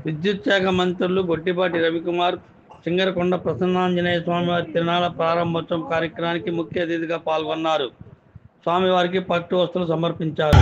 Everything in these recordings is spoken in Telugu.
విద్యుత్ శాఖ మంత్రులు గొట్టిపాటి రవికుమార్, సింగరకొండ ప్రసన్నాంజనేయ స్వామివారి తిరునాళ్ల ప్రారంభోత్సవం కార్యక్రమానికి ముఖ్య అతిథిగా పాల్గొన్నారు. స్వామివారికి పట్టు వస్త్రాలు సమర్పించారు.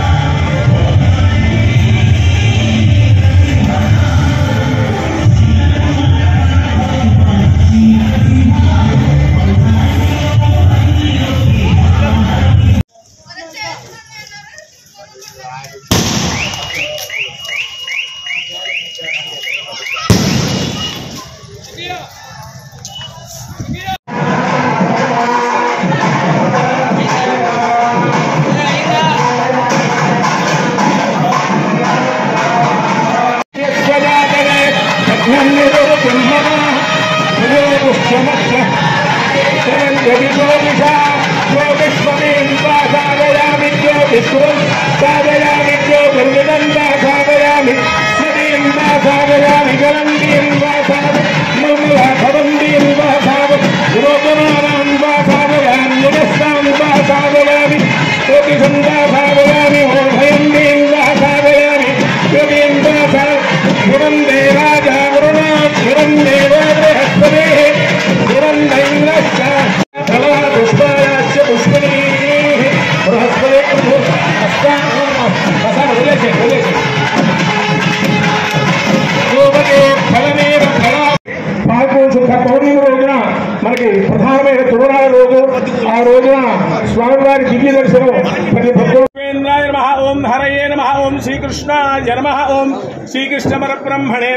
పౌర్ణమి రోజున మనకి ప్రధానమైన తిరునాళ్ళ రోజు. ఆ రోజున స్వామివారి దివ్య దర్శనం ప్రతి భక్తురాయ నమః. ఓం హరయే నమః. ఓం శ్రీకృష్ణాయ నమః. ఓం శ్రీకృష్ణ పరబ్రహ్మణే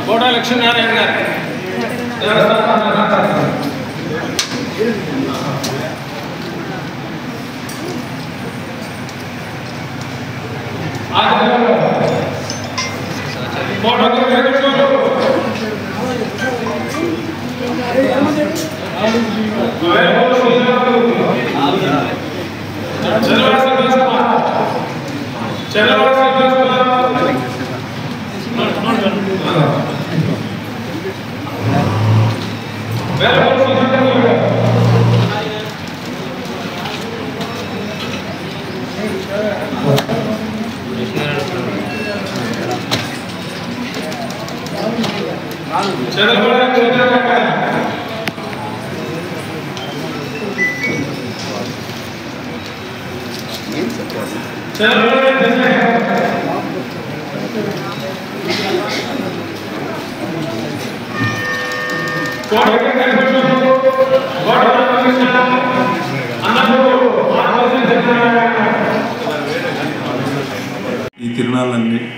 కోట లక్ష్మీనారాయణ గారు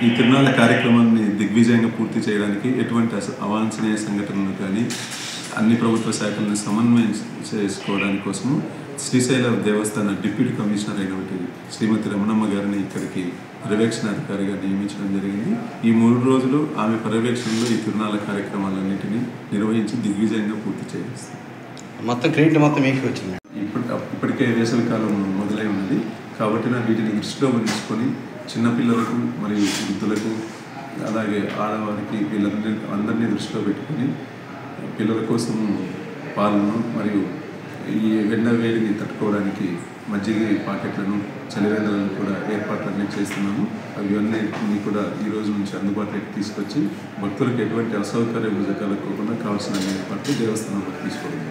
ఈ తిరునాళ్ళ కార్యక్రమాన్ని దిగ్విజయంగా పూర్తి చేయడానికి ఎటువంటి అవాంఛనీయ సంఘటనలు కానీ అన్ని ప్రభుత్వ శాఖలను సమన్వయం చేసుకోవడానికి కోసము శ్రీశైల దేవస్థాన డిప్యూటీ కమిషనర్ అయినటువంటి శ్రీమతి రమణమ్మ గారిని ఇక్కడికి పర్యవేక్షణాధికారిగా నియమించడం జరిగింది. ఈ 3 రోజులు ఆమె పర్యవేక్షణలో ఈ తిరునాళ్ళ కార్యక్రమాలన్నింటినీ నిర్వహించి దిగ్విజయంగా పూర్తి చేయిస్తుంది. మొత్తం క్రెడిట్ మొత్తం మీకు వచ్చింది. ఇప్పటికే వేసవికాలం మొదలై ఉన్నది కాబట్టి వీటిని దృష్టిలో ఉంచుకొని చిన్నపిల్లలకు మరియు వృద్ధులకు అలాగే ఆడవారికి అందరినీ దృష్టిలో పెట్టుకొని పిల్లల కోసం పాలను మరియు ఈ వెన్న వేడిని తట్టుకోవడానికి మజ్జిగ పాకెట్లను చలివేంద్రాలను కూడా ఏర్పాట్లన్నీ చేస్తున్నాము. అవన్నీ కూడా ఈ రోజు నుంచి అందుబాటులోకి తీసుకొచ్చి భక్తులకు ఎటువంటి అసౌకర్యం కలగకుండా కావాల్సిన ఏర్పాట్లు దేవస్థానంలో తీసుకోవడం.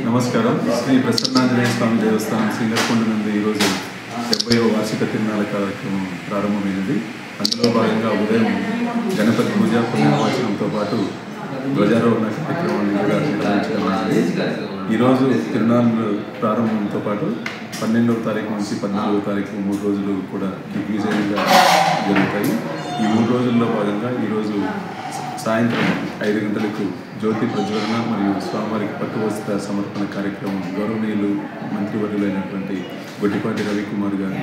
నమస్కారం. శ్రీ ప్రసన్నాంజనేయ స్వామి దేవస్థానం సింగరకొండ నుండి ఈరోజు 70వ వార్షిక తిరునాళ్ళ కార్యక్రమం ప్రారంభమైనది. అందులో భాగంగా ఉదయం గణపతి పూజ పుణ్యవాచనంతో పాటు ధ్వజారోహణ కార్యక్రమాన్ని కూడా నిర్వహించడం. ఈరోజు తిరునాళ్ళు ప్రారంభంతో పాటు 12వ తారీఖు నుంచి 14వ తారీఖు 3 రోజులు కూడా దిగ్విజయంగా జరుగుతాయి. ఈ 3 రోజుల్లో భాగంగా ఈరోజు సాయంత్రం 5 గంటలకు జ్యోతి ప్రజ్వలన మరియు స్వామివారికి పట్టు వస్త్ర సమర్పణ కార్యక్రమం గౌరవనీయులు మంత్రివర్యులైనటువంటి గొట్టిపాటి రవికుమార్ గారి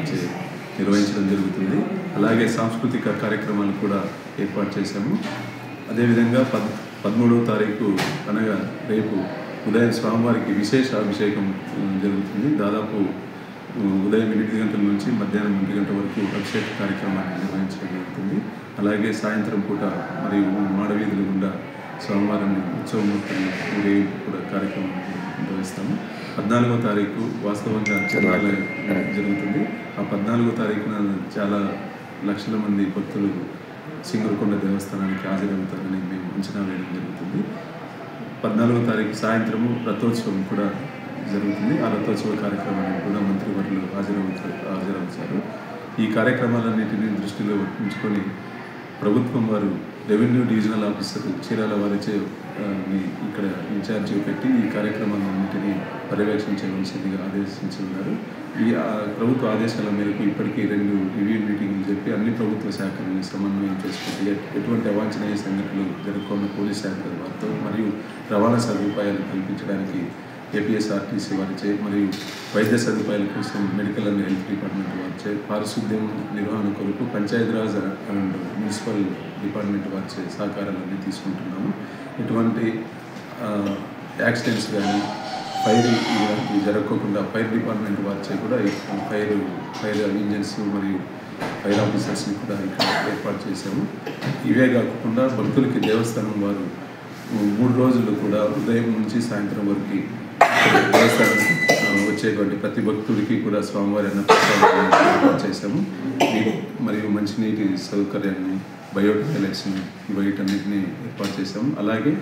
నిర్వహించడం జరుగుతుంది. అలాగే సాంస్కృతిక కార్యక్రమాలు కూడా ఏర్పాటు చేశాము. అదేవిధంగా 13వ తారీఖు అనగా రేపు ఉదయం స్వామివారికి విశేష అభిషేకం జరుగుతుంది. దాదాపు ఉదయం 8 గంటల నుంచి మధ్యాహ్నం 1 గంట వరకు అభిషేక కార్యక్రమాన్ని నిర్వహించడం జరుగుతుంది. అలాగే సాయంత్రం పూట మరియు మాడవీధుల గుండా స్వామివారిని ఉత్సవమూర్తులు ఊరేగింపు కూడా కార్యక్రమం నిర్వహిస్తాము. 14వ తారీఖు వాస్తవంగా జరుగుతుంది. ఆ 14వ తారీఖున చాలా లక్షల మంది భక్తులు సింగరకొండ దేవస్థానానికి హాజరవుతారని మేము అంచనా వేయడం జరుగుతుంది. 14వ తారీఖు సాయంత్రము రథోత్సవం కూడా జరుగుతుంది. ఆ రథోత్సవ కార్యక్రమానికి కూడా మంత్రివర్యులు హాజరవుతారు. ఈ కార్యక్రమాలన్నింటినీ దృష్టిలో ఉంచుకొని ప్రభుత్వం వారు రెవెన్యూ డివిజనల్ ఆఫీసర్ చీరాల వారిచే ఇక్కడ ఇన్ఛార్జి పెట్టి ఈ కార్యక్రమాలన్నింటినీ పర్యవేక్షించవలసిందిగా ఆదేశించున్నారు. ఈ ప్రభుత్వ ఆదేశాల మేరకు ఇప్పటికీ 2 రివ్యూ మీటింగ్లు చెప్పి అన్ని ప్రభుత్వ శాఖలను సమన్వయం చేసుకుంటే ఎటువంటి అవాంఛనీయ సంఘటనలు జరగకుండా పోలీస్ శాఖ వారితో మరియు రవాణా సదుపాయాలు కల్పించడానికి ఏపీఎస్ఆర్టీసీ వారిచే మరియు వైద్య సదుపాయాల కోసం మెడికల్ అండ్ హెల్త్ డిపార్ట్మెంట్ వారిచే పారిశుద్ధ్యం నిర్వహణ కొరకు పంచాయతీరాజ్ అండ్ మున్సిపల్ డిపార్ట్మెంట్ వారిచే సహకారాలన్నీ తీసుకుంటున్నాము. ఎటువంటి యాక్సిడెంట్స్ కానీ ఫైర్ ఇలాంటివి జరగకుండా ఫైర్ డిపార్ట్మెంట్ వారిచే కూడా ఫైర్ ఇంజన్స్ మరియు ఫైర్ ఆఫీసర్స్ని కూడా ఇక్కడ ఏర్పాటు చేశాము. ఇవే కాకుండా భక్తులకి దేవస్థానం వారు 3 రోజులు కూడా ఉదయం నుంచి సాయంత్రం వరకు దేవస్థానం వచ్చేటువంటి ప్రతి భక్తుడికి కూడా స్వామివారి అన్నప్రసాదాన్ని ఏర్పాటు చేశాము. మరియు మంచినీటి సౌకర్యాన్ని బయో టాయిలెట్స్ని వీటన్నిటిని ఏర్పాటు చేశాము. అలాగే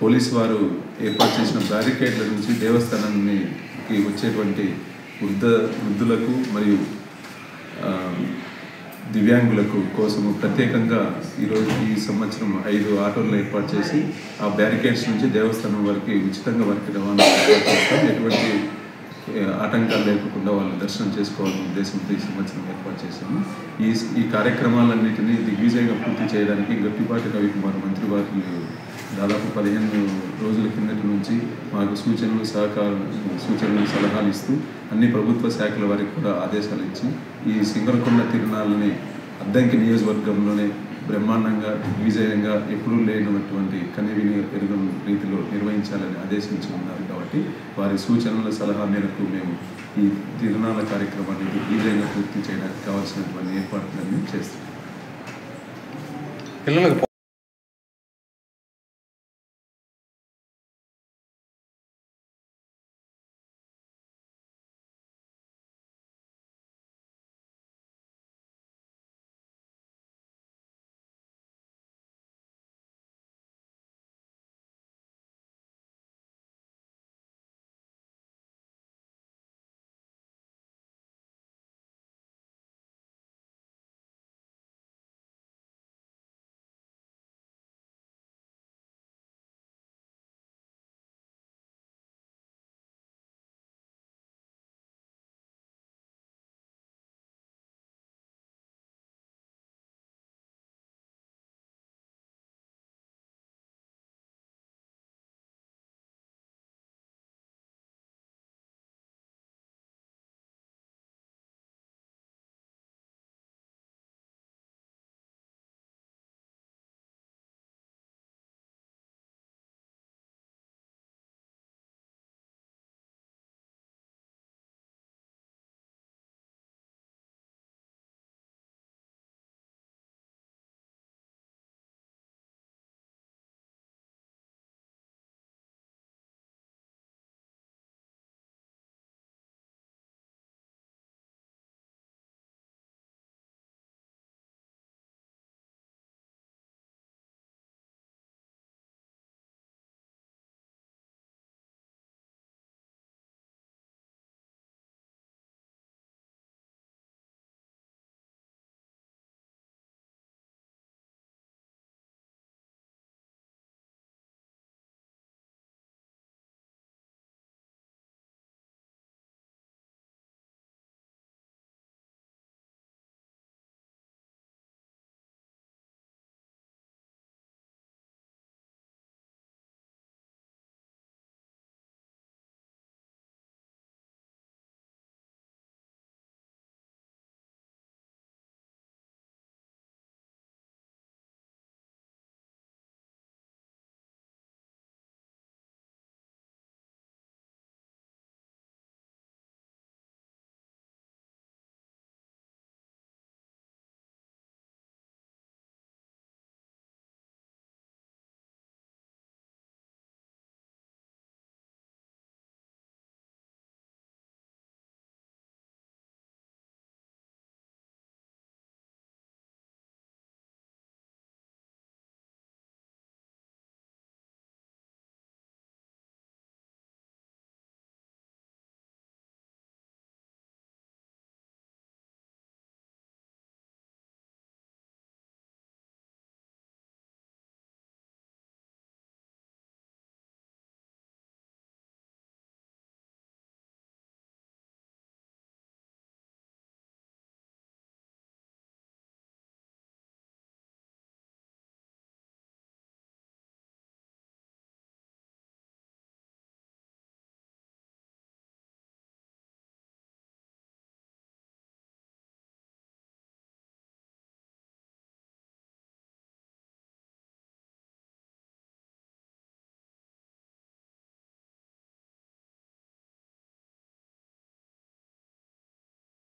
పోలీసు వారు ఏర్పాటు చేసిన బ్యారికేడ్ల నుంచి దేవస్థానానికి వచ్చేటువంటి వృద్ధులకు మరియు దివ్యాంగులకు కోసము ప్రత్యేకంగా ఈ సంవత్సరం 5 ఆటోలను ఏర్పాటు చేసి ఆ బ్యారికేడ్స్ నుంచి దేవస్థానం వారికి ఉచితంగా వారికి రవాణా ఏర్పాటు చేస్తాం. ఎటువంటి ఆటంకాలు లేకుండా వాళ్ళు దర్శనం చేసుకోవాలనే ఉద్దేశంతో ఈ సంవత్సరం ఏర్పాటు చేశాము. ఈ కార్యక్రమాలన్నింటినీ దిగ్విజయంగా పూర్తి చేయడానికి గొట్టిపాటి రవికుమార్ మంత్రి వారు దాదాపు 15 రోజుల కిందటి నుంచి మాకు సూచనలు సలహాలు ఇస్తూ అన్ని ప్రభుత్వ శాఖల వారికి కూడా ఆదేశాలు ఇచ్చి ఈ సింగరకొండ తిరునాళ్ళని అద్దంకి నియోజకవర్గంలోనే బ్రహ్మాండంగా విజయంగా ఎప్పుడూ లేనటువంటి కనివిని ఎరుగని రీతిలో నిర్వహించాలని ఆదేశించి ఉన్నారు. కాబట్టి వారి సూచనల సలహా మేరకు మేము ఈ తిరునాళ్ళ కార్యక్రమాన్ని విజయంగా పూర్తి చేయడానికి కావాల్సినటువంటి ఏర్పాట్లన్నీ చేస్తున్నాం.